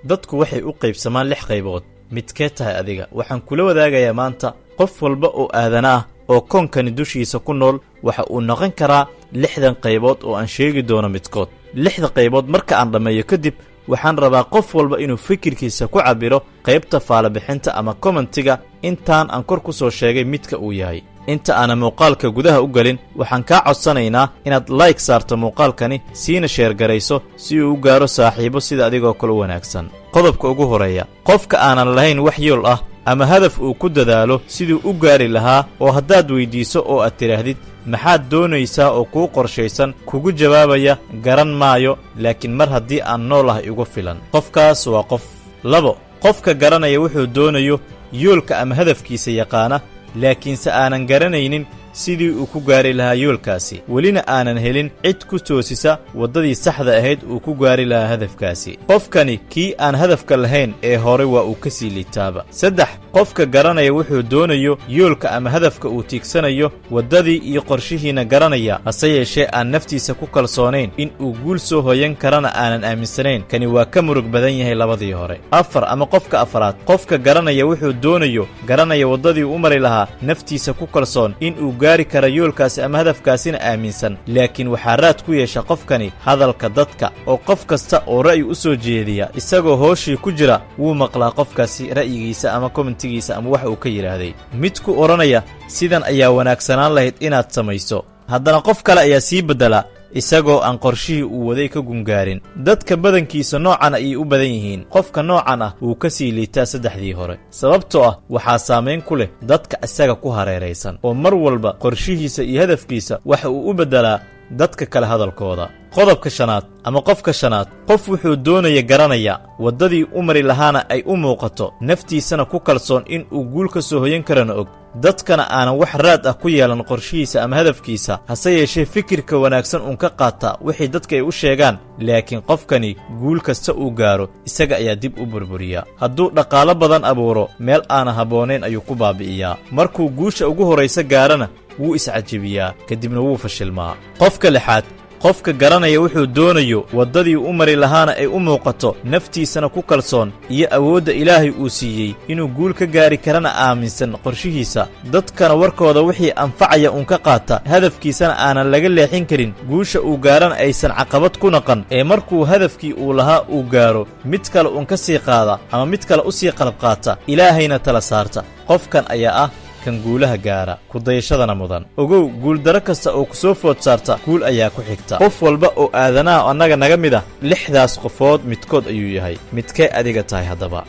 dadku waxay u qaybsamaan 6 qaybood midkee tahay adiga waxaan kula wadaagayaa maanta qof walba oo aadana ah oo koonkani dushiisa ku nool waxa uu noqon karaa 6 qaybood oo aan sheegi doono midkood 6 qaybood marka aan dhameeyo kadib waxaan rabaa qof walba inuu fikirkiisa ku cabiro qaybta faala bixinta ama commentiga intaan aan kor ku soo sheegay midka uu yahay inta aan muuqaalka gudaha u galin waxaan ka codsanaynaa inaad like saarto muuqaalkani siina share garayso si uu u gaaro saaxiibo sida adigoo kale wanaagsan qodobka ugu horeeya qofka aanan lahayn wax yool ah ama hadaf uu ku dadaalo siduu u gaari lahaa oo haddaad weydiiso oo aad tidhaahdid maxaad doonaysaa oo kuu qorshaysan kugu jawaabaya garan maayo laakiin mar haddii aan noolahay igu filan qofkaas waa qof 2 qofka garanaya wuxuu doonayo yoolka ama hadafkiisa yaqaana laakiinse aanan garanaynin sidii uu ku gaari lahaa yoolkaasi welina aanan helin cid ku toosisa waddadii saxda ahayd uu ku gaari lahaa hadafkaasi qofkani kii aan hadafka lahayn ee hore waa uu ka sii liitaaba 3 qofka garanaya wuxuu doonayo yoolka ama hadafka uu tiigsanayo waddadii iyo qorshihiina garanaya hase yeeshee aan naftiisa ku kalsoonayn in uu guul soo hoyan karana aanan aaminsanayn kani waa ka murug badan yahay labadii hore 4 ama qofka 4aad qofka garanaya wuxuu doonayo garanaya waddadii u mari lahaa naftiisa ku kalsoon in uu gaari kara yoolkaasi ama hadafkaasina aaminsan laakiin waxaa raad ku yeesha qofkani hadalka dadka oo qof kasta oo ra'yi u soo jeediya isagoo hooshii ku jira wuu maqlaa qofkaasi ra'yigiisa ama commentigiisa ama waxa uu ka yidhaahday mid ku odhanaya sidan ayaa wanaagsanaan lahayd inaad samayso haddana qof kale ayaa sii beddela isagoo aan qorshihii uu waday ka gungaarin dadka badankiisa noocan ayay u badan yihiin qofka noocan ah wuu ka sii liitaa 3dii hore sababtoo ah waxaa saamayn ku leh dadka isaga ku hareeraysan oo mar walba qorshihiisa iyo hadafkiisa waxa uu u beddelaa dadka kale hadalkooda qodobka 5aad ama qofka 5aad qof wuxuu doonaya garanaya waddadii u mari lahaana ay u muuqato naftiisana ku kalsoon in uu guul ka soo hoyan karana og dadkana aanan wax raad ah ku yeelan qorshihiisa ama hadafkiisa hase yeeshee fikirka wanaagsan uun ka qaata wixii dadka ay u sheegaan laakiin qofkani guul kasta uu gaaro isaga ayaa dib u burburiya hadduu dhaqaalo badan abuuro meel aana habboonayn ayuu ku baabi'iyaa markuu guusha ugu horraysa gaarana wuu iscajibiyaa kadibna wuu fashilmaa qofka 6aad qofka garanaya wuxuu doonayo waddadii u mari lahaana ay u muuqato naftiisana ku kalsoon iyo awoodda ilaahay uu siiyey inuu guul ka gaari karana aaminsan qorshihiisa dadkana warkooda wixii anfacaya uun ka qaata hadafkiisana aanan laga leexin karin guusha uu gaarana aysan caqabad ku naqan ee markuu hadafkii uu lahaa uu gaaro mid kale uun ka sii qaada ama mid kale u sii qalab qaata ilaahayna tala saarta qofkan ayaa ah kan guulaha gaara ku dayashadana mudan ogow guuldaro kasta oo ku soo food saarta guul ayaa ku xigta qof walba oo aadanaha annaga naga mid ah 6daas qofood midkood ayuu yahay midkee adiga tahay haddaba